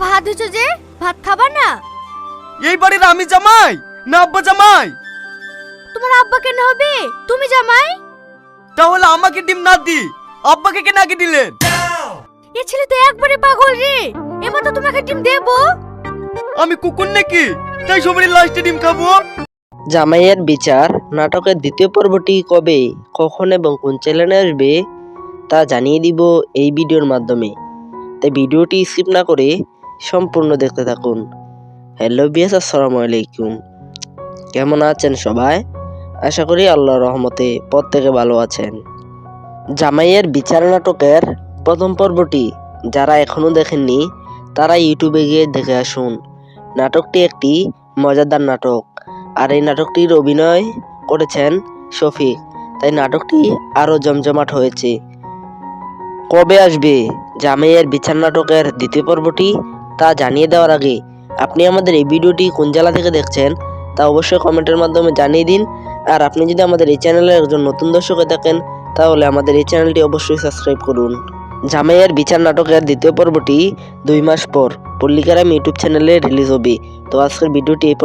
ভাত হয়েছে যে, ভাত খাবা না? এই বাড়ির আমি জামাই না আব্বা জামাই? তোমার আব্বা কেন হবে? তুমি জামাই। তাহলে আমাকে ডিম না দি আব্বাকে কেন আগে দিলেন? এ ছেলে তো একবারে পাগল রে, এবার তো তোমাকে ডিম দেবো। আমি কুকুর নাকি তাই সবারই লাস্টে ডিম খাবো? জামাইয়ের বিচার নাটকের দ্বিতীয় পর্বটি কবে, কখন এবং কোন চ্যানেলে আসবে তা জানিয়ে দিব এই ভিডিওর মাধ্যমে। তাই ভিডিওটি স্কিপ না করে সম্পূর্ণ দেখতে থাকুন। হ্যালো বিয়াস, আসসালামু আলাইকুম। কেমন আছেন সবাই? আশা করি আল্লাহর রহমতে প্রত্যেকে ভালো আছেন। জামাইয়ের বিচার নাটকের প্রথম পর্বটি যারা এখনো দেখেননি তারা ইউটিউবে গিয়ে দেখে আসুন। নাটকটি একটি মজাদার নাটক, আর এই নাটকটির অভিনয় করেছেন শফিক, তাই নাটকটি আরও জমজমাট হয়েছে। কবে আসবে জামাইয়ের বিচার নাটকের দ্বিতীয় পর্বটি তা জানিয়ে দেওয়ার আগে আপনি আমাদের এই ভিডিওটি কোন জেলা থেকে দেখছেন তা অবশ্যই কমেন্টের মাধ্যমে জানিয়ে দিন। আর আপনি যদি আমাদের এই চ্যানেলের একজন নতুন দর্শক হয়ে থাকেন তাহলে আমাদের এই চ্যানেলটি অবশ্যই সাবস্ক্রাইব করুন। জামাইয়ের বিচার নাটকের দ্বিতীয় পর্বটি 2 মাস পর পল্লিকারাম ইউটিউব চ্যানেলে রিলিজ হবে। তো আজকের ভিডিওটি এই